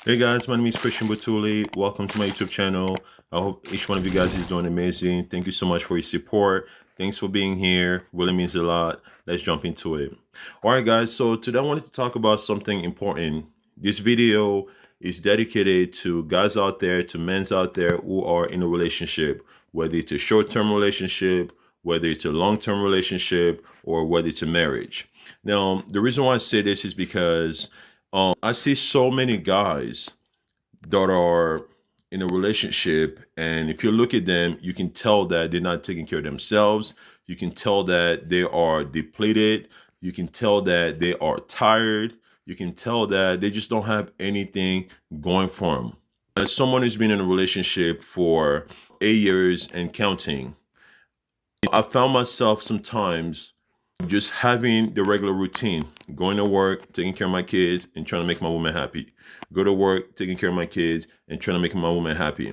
Hey guys, my name is Christian Batuli. Welcome to my YouTube channel. I hope each one of you guys is doing amazing. Thank you so much for your support. Thanks for being here. Really means a lot. Let's jump into it. All right, guys. So today I wanted to talk about something important. This video is dedicated to guys out there, to men out there who are in a relationship, whether it's a short-term relationship, whether it's a long-term relationship, or whether it's a marriage. Now, the reason why I say this is because I see so many guys that are in a relationship, and if you look at them, you can tell that they're not taking care of themselves. You can tell that they are depleted. You can tell that they are tired. You can tell that they just don't have anything going for them. As someone who's been in a relationship for 8 years and counting, I found myself sometimes just having the regular routine, going to work, taking care of my kids, and trying to make my woman happy. Go to work, taking care of my kids, and trying to make my woman happy.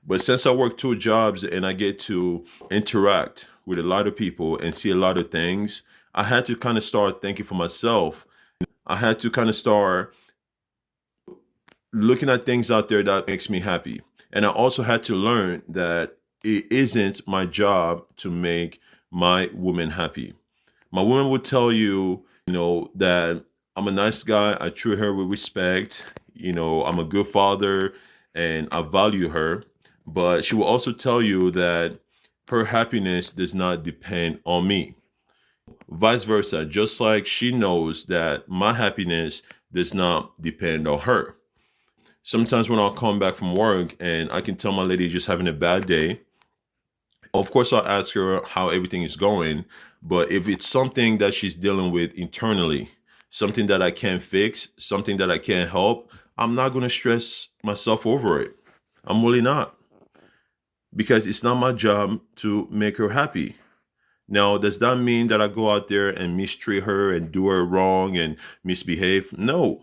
But since I work two jobs and I get to interact with a lot of people and see a lot of things, I had to kind of start thinking for myself. I had to kind of start looking at things out there that makes me happy. And I also had to learn that it isn't my job to make my woman happy. My woman would tell you, that I'm a nice guy. I treat her with respect. I'm a good father and I value her. But she will also tell you that her happiness does not depend on me. Vice versa, just like she knows that my happiness does not depend on her. Sometimes when I'll come back from work and I can tell my lady is just having a bad day, of course, I'll ask her how everything is going. But if it's something that she's dealing with internally, something that I can't fix, something that I can't help, I'm not going to stress myself over it. I'm really not, because it's not my job to make her happy. Now, does that mean that I go out there and mistreat her and do her wrong and misbehave? No.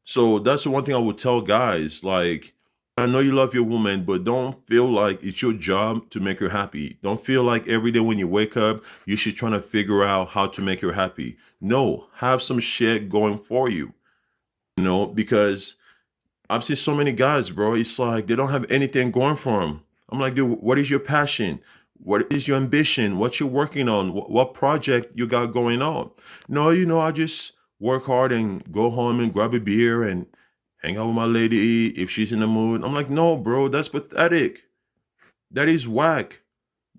So that's the one thing I would tell guys. Like, I know you love your woman, but don't feel like it's your job to make her happy. Don't feel like every day when you wake up, you should try to figure out how to make her happy. No, have some shit going for you, because I've seen so many guys, bro. It's like they don't have anything going for them. I'm like, dude, what is your passion? What is your ambition? What you working on? What project you got going on? No, I just work hard and go home and grab a beer and hang out with my lady if she's in the mood. I'm like, no, bro, that's pathetic. That is whack.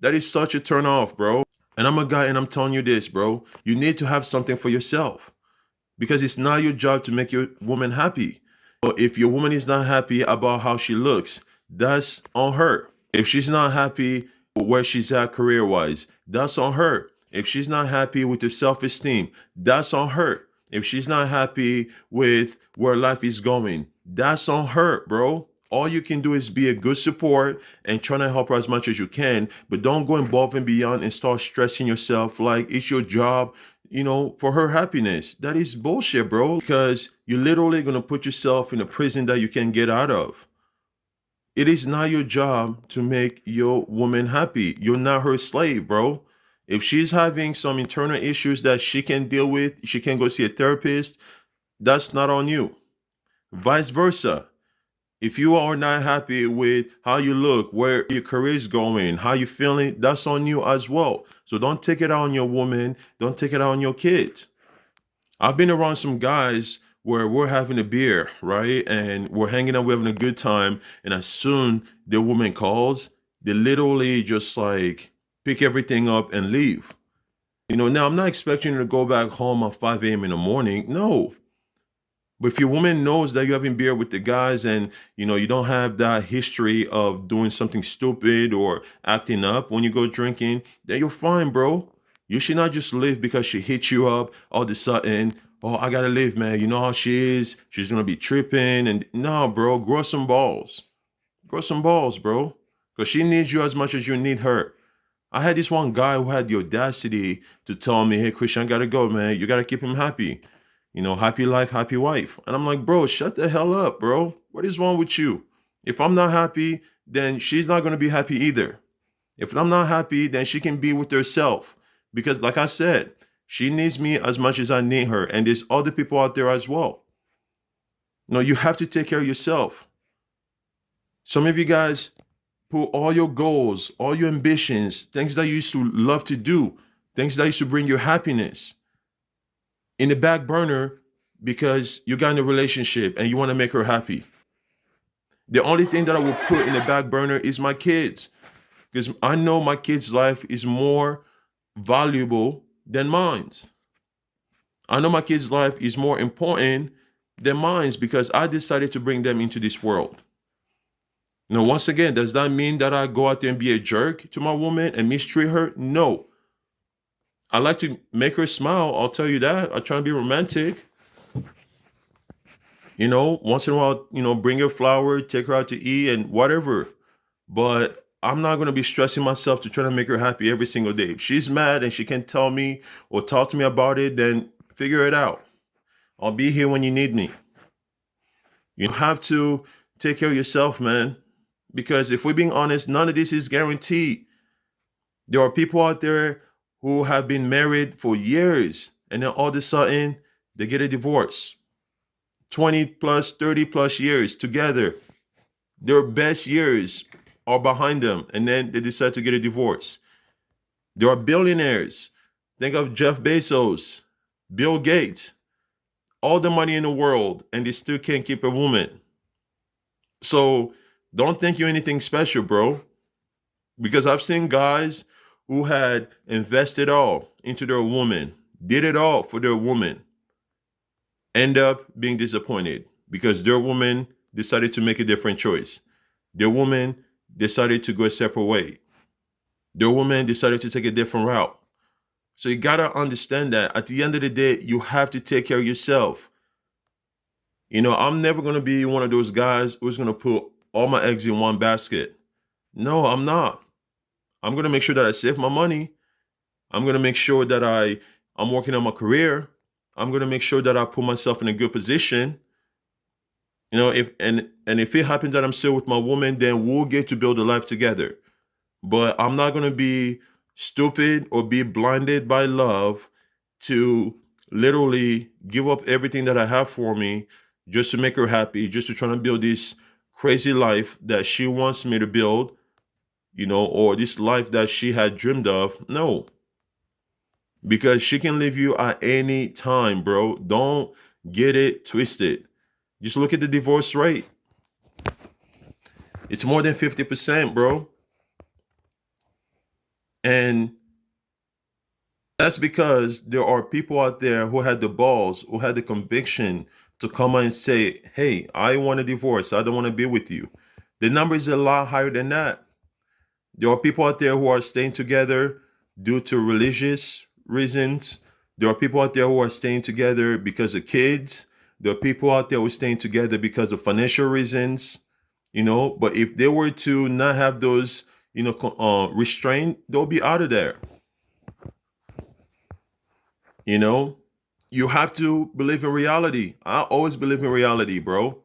That is such a turn off, bro. And I'm a guy and I'm telling you this, bro. You need to have something for yourself because it's not your job to make your woman happy. But if your woman is not happy about how she looks, that's on her. If she's not happy where she's at career wise, that's on her. If she's not happy with her self esteem, that's on her. If she's not happy with where life is going, that's on her, bro. All you can do is be a good support and trying to help her as much as you can, but don't go above and beyond and start stressing yourself like it's your job, for her happiness. That is bullshit, bro, because you're literally going to put yourself in a prison that you can't get out of. It is not your job to make your woman happy. You're not her slave, bro. If she's having some internal issues that she can deal with, she can go see a therapist. That's not on you. Vice versa. If you are not happy with how you look, where your career is going, how you feeling, that's on you as well. So don't take it out on your woman. Don't take it out on your kids. I've been around some guys where we're having a beer, right? And we're hanging out, we're having a good time. And as soon the woman calls, they literally just like pick everything up and leave. Now I'm not expecting you to go back home at 5 a.m. in the morning. No. But if your woman knows that you're having beer with the guys and you don't have that history of doing something stupid or acting up when you go drinking, then you're fine, bro. You should not just live because she hits you up all of a sudden. Oh, I gotta live, man. You know how she is. She's gonna be tripping. And no, bro, grow some balls. Grow some balls, bro. Because she needs you as much as you need her. I had this one guy who had the audacity to tell me, hey, Christian, I gotta go, man. You gotta keep him happy. Happy life, happy wife. And I'm like, bro, shut the hell up, bro. What is wrong with you? If I'm not happy, then she's not gonna be happy either. If I'm not happy, then she can be with herself. Because, like I said, she needs me as much as I need her. And there's other people out there as well. No, you have to take care of yourself. Some of you guys put all your goals, all your ambitions, things that you used to love to do, things that used to bring you happiness in the back burner because you got in a relationship and you want to make her happy. The only thing that I will put in the back burner is my kids because I know my kids' life is more valuable than mine. I know my kids' life is more important than mine because I decided to bring them into this world. Once again, does that mean that I go out there and be a jerk to my woman and mistreat her? No. I like to make her smile. I'll tell you that. I try and be romantic. Once in a while, bring her flower, take her out to eat and whatever. But I'm not going to be stressing myself to try to make her happy every single day. If she's mad and she can tell me or talk to me about it, then figure it out. I'll be here when you need me. You have to take care of yourself, man. Because if we're being honest, none of this is guaranteed. There are people out there who have been married for years and then all of a sudden they get a divorce. 20 plus, 30 plus years together. Their best years are behind them and then they decide to get a divorce. There are billionaires. Think of Jeff Bezos, Bill Gates, all the money in the world, and they still can't keep a woman. So don't think you're anything special, bro. Because I've seen guys who had invested all into their woman, did it all for their woman, end up being disappointed because their woman decided to make a different choice. Their woman decided to go a separate way. Their woman decided to take a different route. So you gotta understand that at the end of the day, you have to take care of yourself. I'm never gonna be one of those guys who's gonna put all my eggs in one basket. No, I'm not. I'm gonna make sure that I save my money. I'm gonna make sure that I'm working on my career. I'm gonna make sure that I put myself in a good position. If and if it happens that I'm still with my woman, then we'll get to build a life together. But I'm not gonna be stupid or be blinded by love to literally give up everything that I have for me just to make her happy, just to try to build this crazy life that she wants me to build, or this life that she had dreamed of. No, because she can leave you at any time, bro. Don't get it twisted. Just look at the divorce rate. It's more than 50%, bro. And that's because there are people out there who had the balls, who had the conviction to come and say, hey, I want a divorce. I don't want to be with you. The number is a lot higher than that. There are people out there who are staying together due to religious reasons. There are people out there who are staying together because of kids. There are people out there who are staying together because of financial reasons, But if they were to not have those, restraint, they'll be out of there, you know? You have to believe in reality. I always believe in reality, bro.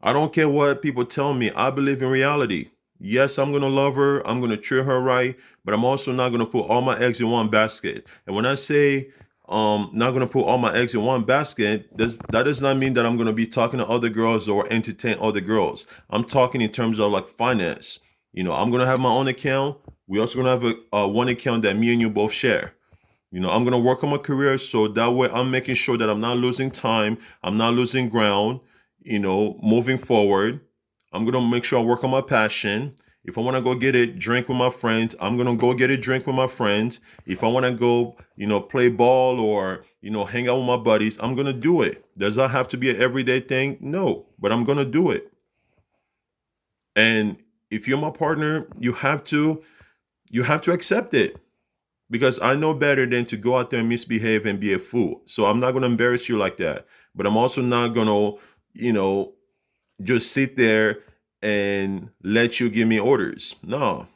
I don't care what people tell me. I believe in reality. Yes, I'm going to love her. I'm going to treat her right, but I'm also not going to put all my eggs in one basket. And when I say not going to put all my eggs in one basket, that does not mean that I'm going to be talking to other girls or entertain other girls. I'm talking in terms of like finance. I'm going to have my own account. We also going to have a one account that me and you both share. I'm going to work on my career so that way I'm making sure that I'm not losing time. I'm not losing ground, moving forward. I'm going to make sure I work on my passion. If I want to go get a drink with my friends, I'm going to go get a drink with my friends. If I want to go, play ball or, hang out with my buddies, I'm going to do it. Does that have to be an everyday thing? No, but I'm going to do it. And if you're my partner, you have to accept it because I know better than to go out there and misbehave and be a fool. So I'm not going to embarrass you like that. But I'm also not going to, just sit there and let you give me orders. No,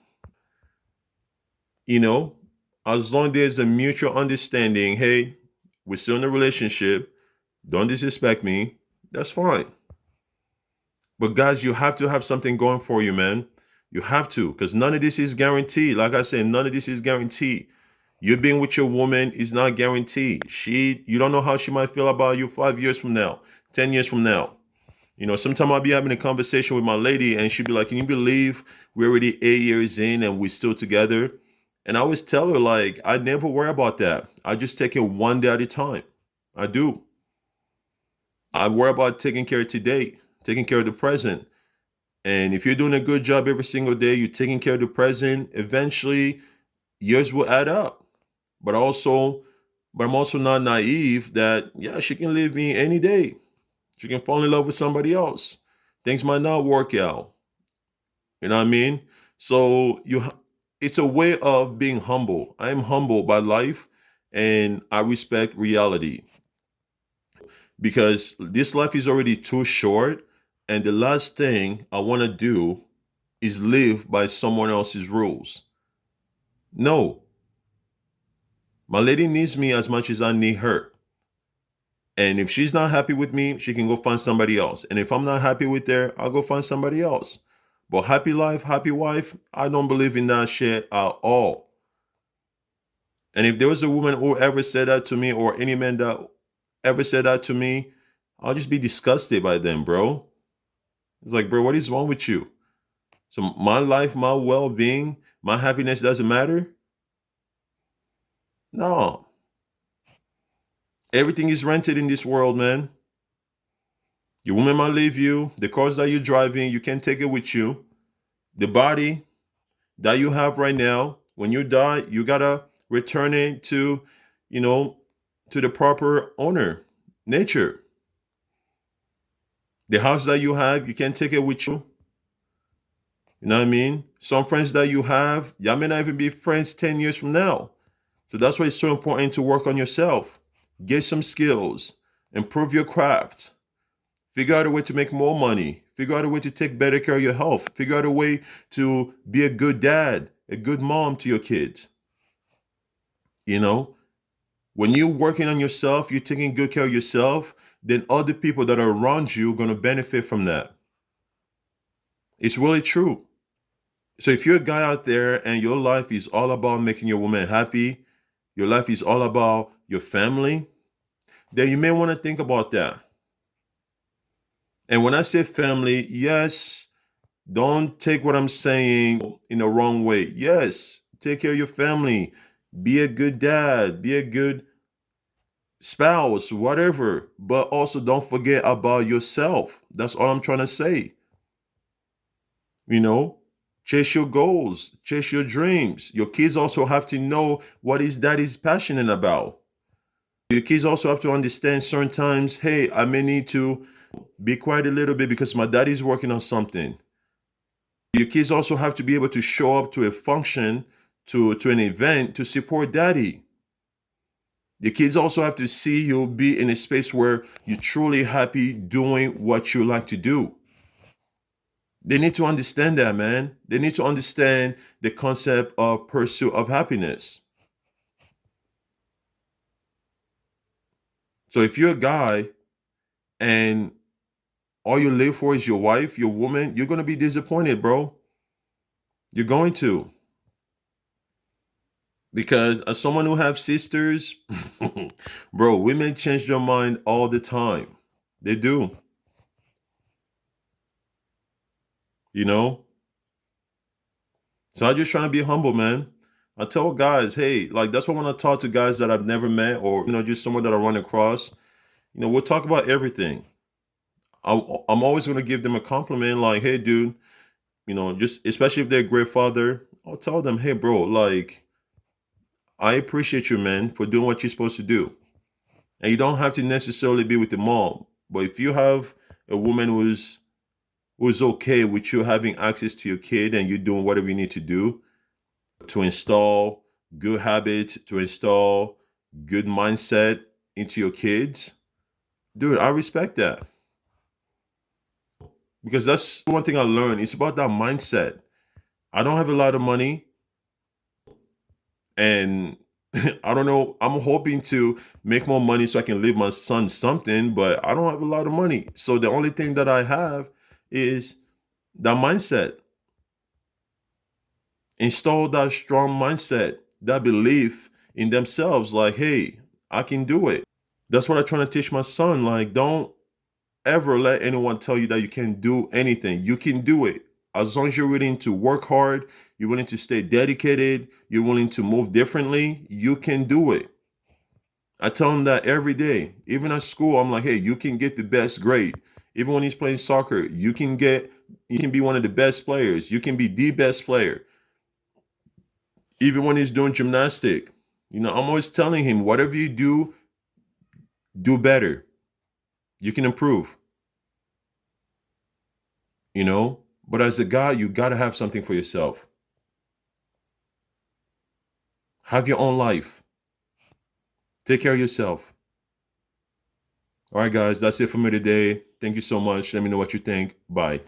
you know, as long as there's a mutual understanding, hey, we're still in a relationship, don't disrespect me, that's fine. But guys, you have to have something going for you, man. You have to, because none of this is guaranteed. Like I said, none of this is guaranteed. You being with your woman is not guaranteed. You don't know how she might feel about you 5 years from now, 10 years from now. Sometimes I'll be having a conversation with my lady and she'll be like, "Can you believe we're already 8 years in and we're still together?" And I always tell her, like, I never worry about that. I just take it one day at a time. I do. I worry about taking care of today, taking care of the present. And if you're doing a good job every single day, you're taking care of the present, eventually years will add up. But also, but I'm also not naive that, yeah, she can leave me any day. She can fall in love with somebody else. Things might not work out. You know what I mean? So it's a way of being humble. I am humble by life and I respect reality because this life is already too short. And the last thing I want to do is live by someone else's rules. No, my lady needs me as much as I need her. And if she's not happy with me, she can go find somebody else. And if I'm not happy with her, I'll go find somebody else. But happy life, happy wife, I don't believe in that shit at all. And if there was a woman who ever said that to me, or any man that ever said that to me, I'll just be disgusted by them, bro. It's like, bro, what is wrong with you? So my life, my well-being, my happiness doesn't matter? No. Everything is rented in this world, man. Your woman might leave you. The cars that you're driving, you can't take it with you. The body that you have right now, when you die, you gotta return it to, you know, to the proper owner, nature. The house that you have, you can't take it with you. You know what I mean? Some friends that you have, y'all may not even be friends 10 years from now. So that's why it's so important to work on yourself. Get some skills, improve your craft, figure out a way to make more money, figure out a way to take better care of your health, figure out a way to be a good dad, a good mom to your kids. You know, when you're working on yourself, you're taking good care of yourself, then other people that are around you are going to benefit from that. It's really true. So if you're a guy out there and your life is all about making your woman happy, your life is all about your family, then you may want to think about that. And when I say family, yes, don't take what I'm saying in the wrong way. Yes, take care of your family. Be a good dad, be a good spouse, whatever. But also don't forget about yourself. That's all I'm trying to say. You know, chase your goals, chase your dreams. Your kids also have to know what his dad is passionate about. Your kids also have to understand certain times, hey, I may need to be quiet a little bit because my daddy's working on something. Your kids also have to be able to show up to a function, to an event to support daddy. Your kids also have to see you be in a space where you're truly happy doing what you like to do. They need to understand that, man. They need to understand the concept of pursuit of happiness. So if you're a guy and all you live for is your wife, your woman, you're going to be disappointed, bro. You're going to. Because as someone who have sisters, bro, women change their mind all the time. They do, you know? So I just trying to be humble, man. I tell guys, hey, like that's why when I talk to guys that I've never met or, just someone that I run across, we'll talk about everything. I'm always going to give them a compliment like, hey, dude, just especially if they're a great father, I'll tell them, hey, bro, like, I appreciate you, man, for doing what you're supposed to do. And you don't have to necessarily be with the mom. But if you have a woman who's okay with you having access to your kid and you doing whatever you need to do to install good habits, to install good mindset into your kids, dude, I respect that. Because that's one thing I learned. It's about that mindset. I don't have a lot of money and I don't know. I'm hoping to make more money so I can leave my son something, but I don't have a lot of money. So the only thing that I have is that mindset. Install that strong mindset, that belief in themselves, like, hey, I can do it. That's what I'm trying to teach my son. Like, don't ever let anyone tell you that you can't do anything. You can do it. As long as you're willing to work hard, you're willing to stay dedicated, you're willing to move differently, you can do it. I tell him that every day. Even at school, I'm like, hey, you can get the best grade. Even when he's playing soccer, you can be one of the best players. You can be the best player. Even when he's doing gymnastic, I'm always telling him, whatever you do, do better. You can improve, you know? But as a guy, you got to have something for yourself. Have your own life. Take care of yourself. All right, guys, that's it for me today. Thank you so much. Let me know what you think. Bye.